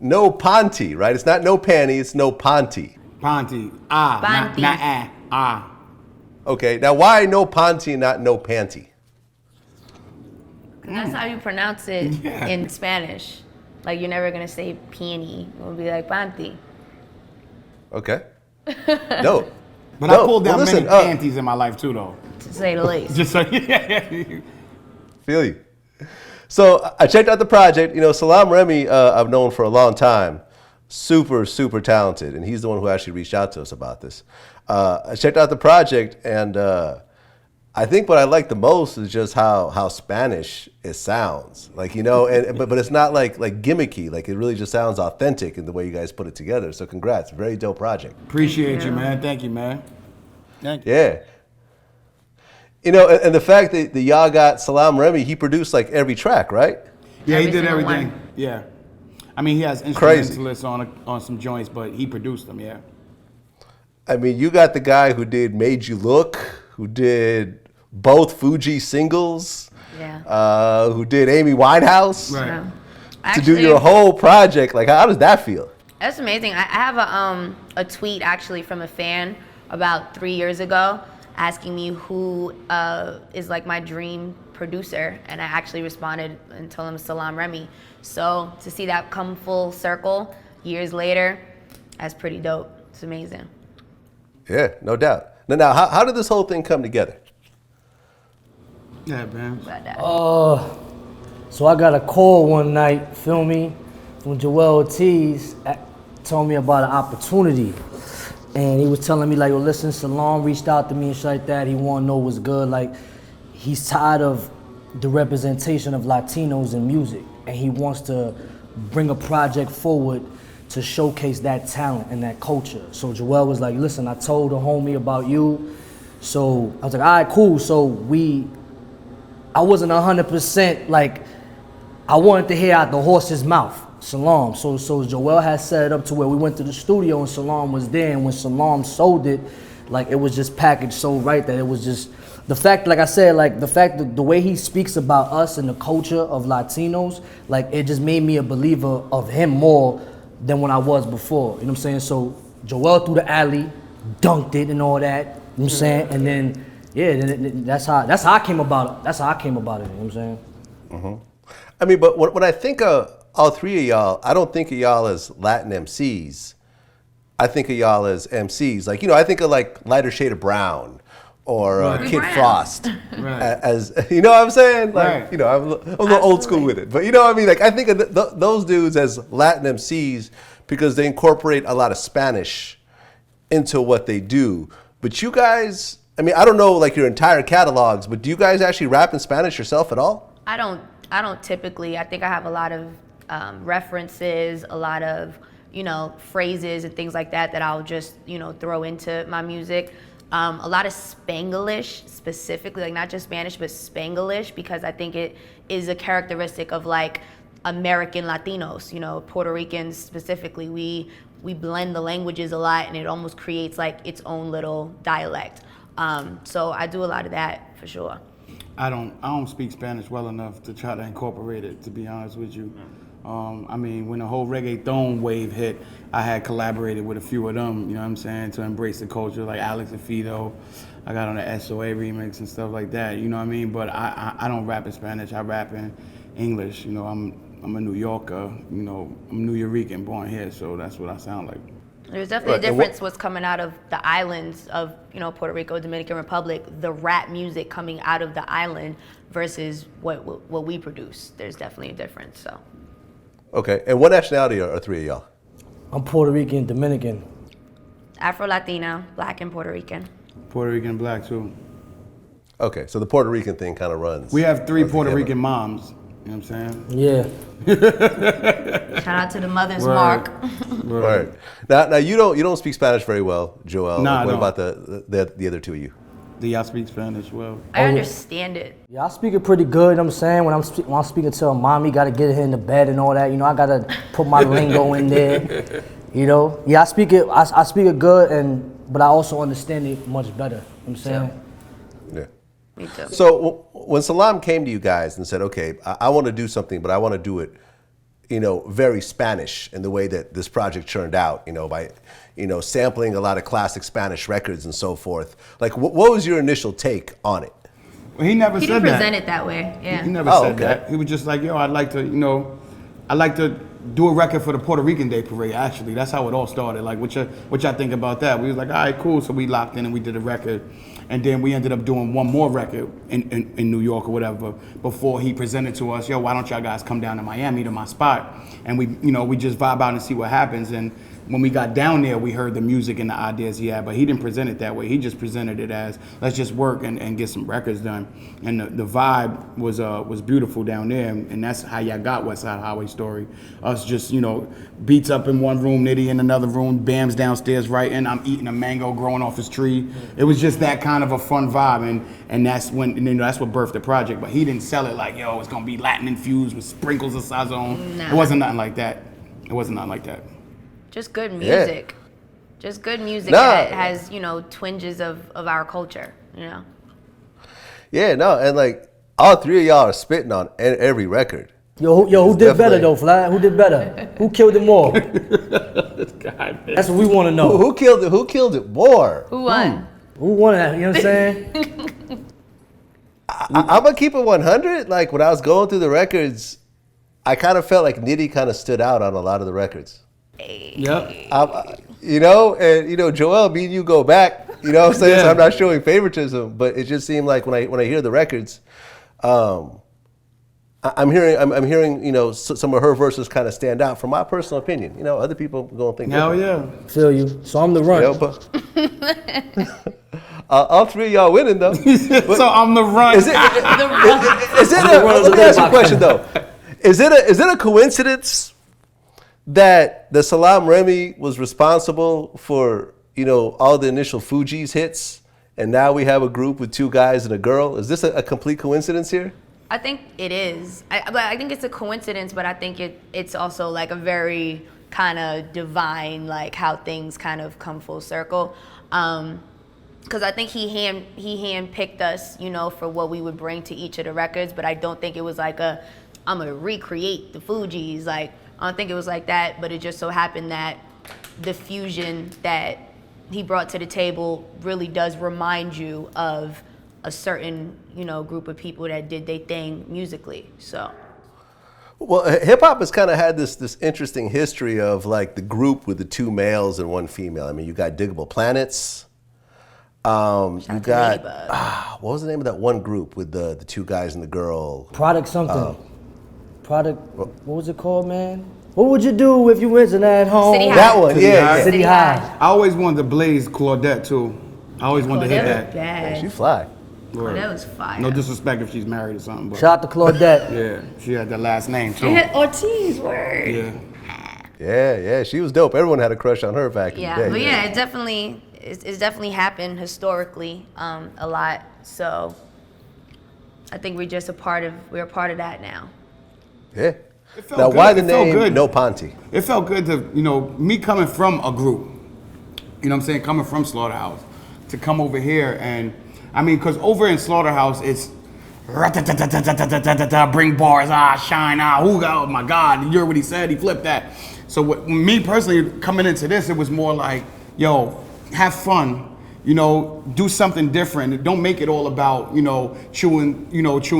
No Panty, right? It's not no panty, it's no Panty. Panty. Panty. Not. Okay, now why no Panty, not no panty? That's how you pronounce it in Spanish. Like, you're never gonna say peony. It would be like panty. Okay. No. But I pulled down many panties in my life too, though. To say the least. Just so Feel you. So I checked out the project. You know, Salam Remi, I've known for a long time. Super, super talented. And he's the one who actually reached out to us about this. I checked out the project, and I think what I like the most is just how Spanish it sounds. Like, you know, but it's not like gimmicky. Like, it really just sounds authentic in the way you guys put it together. So congrats. Very dope project. Appreciate you, man. Thank you, man. Thank you. Yeah. You know, and the fact that y'all got Salaam Remi, he produced like every track, right? Yeah, he did single everything. one. Yeah. I mean, he has Crazy. instrumentalists on some joints, but he produced them, yeah. I mean, you got the guy who did Made You Look, who did both Fugees singles, who did Amy Winehouse, Right. Yeah. to Actually, do your whole project. Like, how does that feel? That's amazing. I have a tweet actually from a fan about 3 years ago asking me who is like my dream producer, and I actually responded and told him Salam Remy. So to see that come full circle years later, that's pretty dope. It's amazing. Yeah, no doubt. Now, how did this whole thing come together? Yeah, man. About that. So I got a call one night, feel me, from Joell Ortiz, told me about an opportunity. And he was telling me like, yo, listen, Salam reached out to me and shit like that. He wanna know what's good. Like, he's tired of the representation of Latinos in music. And he wants to bring a project forward to showcase that talent and that culture. So Joell was like, listen, I told a homie about you. So I was like, all right, cool. So I wasn't 100% like, I wanted to hear out the horse's mouth, Salam. So Joell had set it up to where we went to the studio and Salam was there, and when Salam sold it, like, it was just packaged so right that it was just, the fact, like I said, like the fact that the way he speaks about us and the culture of Latinos, like, it just made me a believer of him more than when I was before, you know what I'm saying? So Joell threw the alley, dunked it and all that, you know what I'm saying? And then, yeah, that's how I came about it. That's how I came about it, you know what I'm saying? Mm-hmm. I mean, but when I think of all three of y'all, I don't think of y'all as Latin MCs. I think of y'all as MCs. Like, you know, I think of like Lighter Shade of Brown or Kid Frost as, you know what I'm saying? Like, you know, I'm a little old school with it. But you know what I mean? Like, I think of those dudes as Latin MCs because they incorporate a lot of Spanish into what they do. But you guys, I mean, I don't know like your entire catalogs, but do you guys actually rap in Spanish yourself at all? I don't typically. I think I have a lot of references, a lot of, you know, phrases and things like that I'll just, you know, throw into my music. A lot of Spanglish specifically, like not just Spanish, but Spanglish, because I think it is a characteristic of like American Latinos, you know, Puerto Ricans specifically. We blend the languages a lot and it almost creates like its own little dialect. So I do a lot of that for sure. I don't speak Spanish well enough to try to incorporate it, to be honest with you. I mean, when the whole reggaeton wave hit, I had collaborated with a few of them, you know what I'm saying, to embrace the culture, like Alex and Fido. I got on the SOA remix and stuff like that, you know what I mean? But I don't rap in Spanish, I rap in English. You know, I'm a New Yorker, you know, I'm New Yorican, born here, so that's what I sound like. There's definitely a difference what's coming out of the islands of, you know, Puerto Rico, Dominican Republic, the rap music coming out of the island versus what we produce. There's definitely a difference, so. Okay, and what nationality are three of y'all? I'm Puerto Rican, Dominican. Afro-Latina, Black and Puerto Rican. Puerto Rican, Black too. Okay, so the Puerto Rican thing kind of runs. We have three Puerto Rican moms, you know what I'm saying? Yeah. Shout out to the mothers, Mark. Right. Now you don't speak Spanish very well, Joel. Nah, what no. about the other two of you? Do y'all speak Spanish well? I understand it. Yeah, I speak it pretty good, you know what I'm saying? When I'm speaking to a mommy, gotta get her in the bed and all that, you know, I gotta put my lingo in there, you know? Yeah, I speak it good, but I also understand it much better, you know what I'm saying? Yeah. Me too. So when Salam came to you guys and said, okay, I want to do something, but I want to do it very Spanish in the way that this project turned out, by, sampling a lot of classic Spanish records and so forth. Like, what was your initial take on it? Well, he never He said didn't that. present it that way. Yeah. He never said that. He was just like, yo, I'd like to do a record for the Puerto Rican Day Parade, actually. That's how it all started. Like, what y'all think about that? We was like, all right, cool. So we locked in and we did a record. And then we ended up doing one more record in New York or whatever before he presented to us, yo, why don't y'all guys come down to Miami to my spot? And we just vibe out and see what happens. And when we got down there, we heard the music and the ideas he had, but he didn't present it that way. He just presented it as, let's just work and get some records done. And the vibe was beautiful down there, and that's how y'all got West Side Highway Story. Us just, beats up in one room, Nitty in another room, Bamz downstairs writing, I'm eating a mango growing off his tree. It was just that kind of a fun vibe, and that's that's what birthed the project. But he didn't sell it like, yo, it's gonna be Latin infused with sprinkles of sazon. Nah. It wasn't nothing like that. Just good music. Just good music that has, twinges of our culture, Yeah, no, and like all three of y'all are spitting on every record. Who did better though, Vlad? Who did better? Who killed it more? That's what we want to know. Who killed it more? Who won? Who won that? You know what I'm saying? I'm gonna keep it 100. Like, when I was going through the records, I kind of felt like Nitty kind of stood out on a lot of the records. Yep. Joell, me and you go back, what I'm saying? Yeah. So I'm not showing favoritism, but it just seemed like when I hear the records, I'm hearing, some of her verses kind of stand out from my personal opinion. Other people gonna think. Hell yeah. Feel you. So I'm the run. But all three of y'all winning though. So I'm the run. Let me ask you a question though. Is it a coincidence that the Salam Remi was responsible for, all the initial Fugees hits, and now we have a group with two guys and a girl? Is this a complete coincidence here? I think it is. I think it's a coincidence, but I think it's also like a very kind of divine, like how things kind of come full circle. Because I think he handpicked us, for what we would bring to each of the records, but I don't think it was like I'm gonna recreate the Fugees. Like, I don't think it was like that, but it just so happened that the fusion that he brought to the table really does remind you of a certain, group of people that did their thing musically. So, well, hip hop has kind of had this interesting history of like the group with the two males and one female. I mean, you got Diggable Planets. You got what was the name of that one group with the two guys and the girl? Product something. What was it called, man? What would you do if you went to that home? City High. That one, yeah. City High. I always wanted to blaze Claudette too. I always wanted to hit that. Bad. She fly. That was fire. No disrespect if she's married or something, but Shout out to Claudette. yeah, she had that last name too. Joell Ortiz, word. Yeah. Yeah, she was dope. Everyone had a crush on her back in the day. But it's definitely happened historically a lot. So I think we're a part of that now. Yeah. good. Now, why the It felt name good. No Panty? It felt good to, me coming from a group, coming from Slaughterhouse, to come over here and, because over in Slaughterhouse, it's bring bars, shine, oh my God, you heard what he said, he flipped that. So me personally, coming into this, it was more like, yo, have fun. Do something different. Don't make it all about, chewing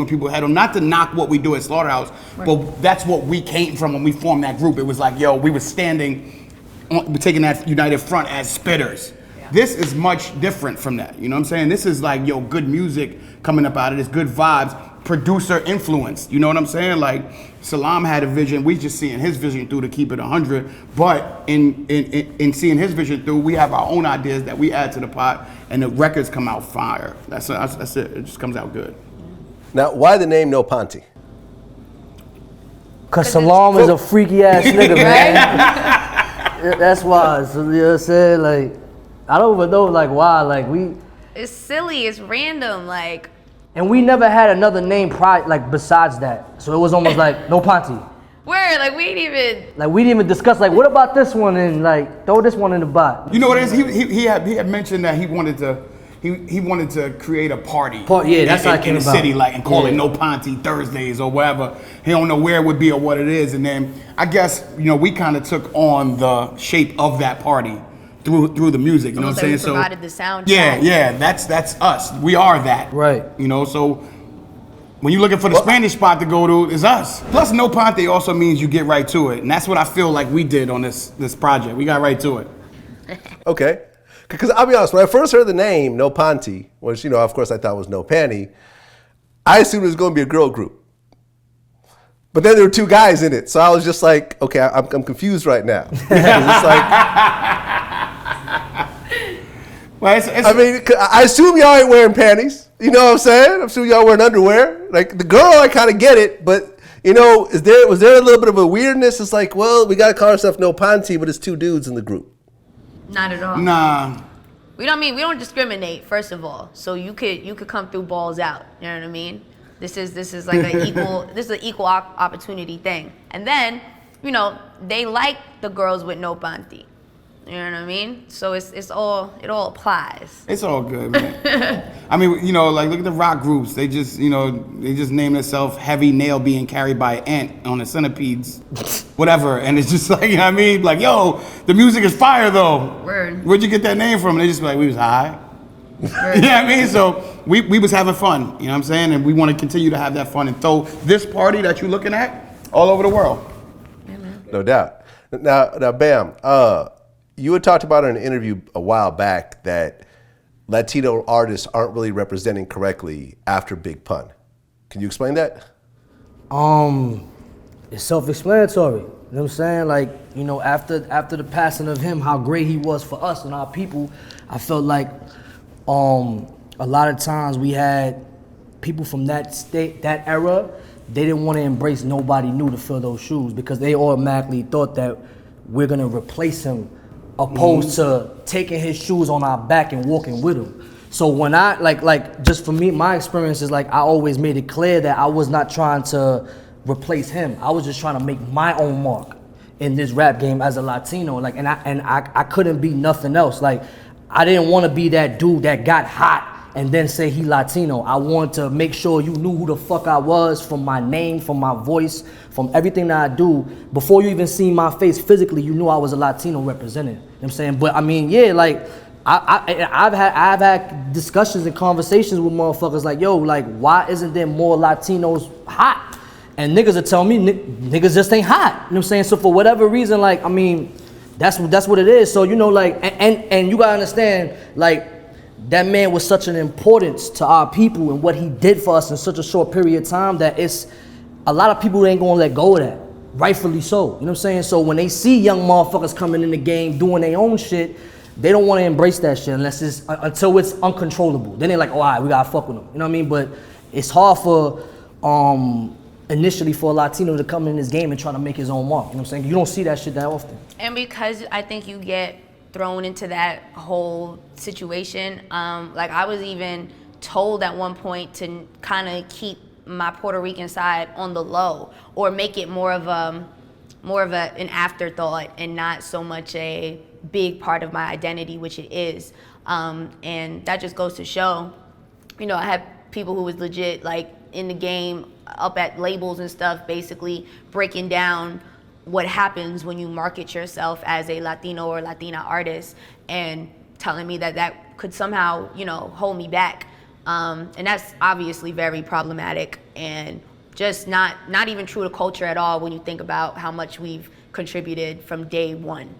people's head on. Not to knock what we do at Slaughterhouse, but that's what we came from when we formed that group. It was like, yo, we were taking that united front as spitters. Yeah. This is much different from that. You know what I'm saying? This is like, yo, good music coming up out of this, good vibes, producer influence. You know what I'm saying? Like, Salam had a vision. We just seeing his vision through to keep it 100. But in seeing his vision through, we have our own ideas that we add to the pot, and the records come out fire. That's it. It just comes out good. Now, why the name No Panty? Cause Salam is a freaky ass nigga, man. That's why. So, you know what I'm saying? Like, I don't even know like why. Like It's silly. It's random. Like. And we never had another name besides that. So it was almost like No Panty. Where? Like, we didn't even discuss like, what about this one, and like throw this one in the bot. You know what it is? He had mentioned that he he wanted to create a party. That's how it came in the about. city, like, and call it No Panty Thursdays or whatever. He don't know where it would be or what it is. And then I guess, you know, we kind of took on the shape of that party through the music. You know what I'm saying? We provided the soundtrack. Yeah, that's us. We are that. Right. You know, so when you're looking for the Spanish spot to go to, it's us. Plus, No Panty also means you get right to it. And that's what I feel like we did on this project. We got right to it. Okay. Because I'll be honest, when I first heard the name No Panty, which, you know, of course I thought was No Panty, I assumed it was going to be a girl group. But then there were two guys in it. So I was just like, okay, I'm confused right now. It's like, well, I mean, I assume y'all ain't wearing panties. You know what I'm saying? I assume y'all wearing underwear. Like, the girl, I kind of get it. But, you know, was there a little bit of a weirdness? It's like, well, we got to call ourselves No Panty, but it's two dudes in the group. Not at all. Nah. We don't discriminate, first of all. So you could come through balls out. You know what I mean? This is like an equal opportunity thing. And then, you know, they like the girls with no panty. You know what I mean? So it all applies. It's all good, man. I mean, you know, like, look at the rock groups. They just name themselves Heavy Nail being carried by an ant on the centipedes, whatever. And it's just like, you know what I mean? Like, yo, the music is fire though. Word. Where'd you get that name from? And they just be like, we was high. You know what I mean? So we was having fun, you know what I'm saying? And we want to continue to have that fun and throw this party that you're looking at all over the world. Yeah, man. No doubt. Now, Bam, you had talked about in an interview a while back that Latino artists aren't really representing correctly after Big Pun. Can you explain that? It's self-explanatory. You know what I'm saying? Like, you know, after the passing of him, how great he was for us and our people, I felt like a lot of times we had people from that era, they didn't want to embrace nobody new to fill those shoes because they automatically thought that we're gonna replace him opposed to taking his shoes on our back and walking with him. So when I, like just for me, my experience is like I always made it clear that I was not trying to replace him. I was just trying to make my own mark in this rap game as a Latino. Like, and I couldn't be nothing else. Like, I didn't want to be that dude that got hot and then say he Latino. I wanted to make sure you knew who the fuck I was from my name, from my voice, from everything that I do. Before you even seen my face physically, you knew I was a Latino representative. You know what I'm saying? But I mean, yeah, like, I've had discussions and conversations with motherfuckers like, yo, like, why isn't there more Latinos hot? And niggas will tell me niggas just ain't hot. You know what I'm saying? So for whatever reason, like, I mean, that's what it is. So, you know, like, and you gotta understand, like, that man was such an importance to our people and what he did for us in such a short period of time that it's a lot of people ain't gonna let go of that. Rightfully so. You know what I'm saying? So when they see young motherfuckers coming in the game doing their own shit, they don't want to embrace that shit unless it's until it's uncontrollable. Then they're like, oh, all right, we gotta fuck with them. You know what I mean? But it's hard for initially for a Latino to come in this game and try to make his own mark. You know what I'm saying? You don't see that shit that often. And because I think you get thrown into that whole situation, like I was even told at one point to kind of keep my Puerto Rican side on the low or make it more of an afterthought and not so much a big part of my identity, which it is. And that just goes to show, you know, I had people who was legit like in the game up at labels and stuff, basically breaking down what happens when you market yourself as a Latino or Latina artist and telling me that could somehow, you know, hold me back. And that's obviously very problematic and just not even true to culture at all when you think about how much we've contributed from day one.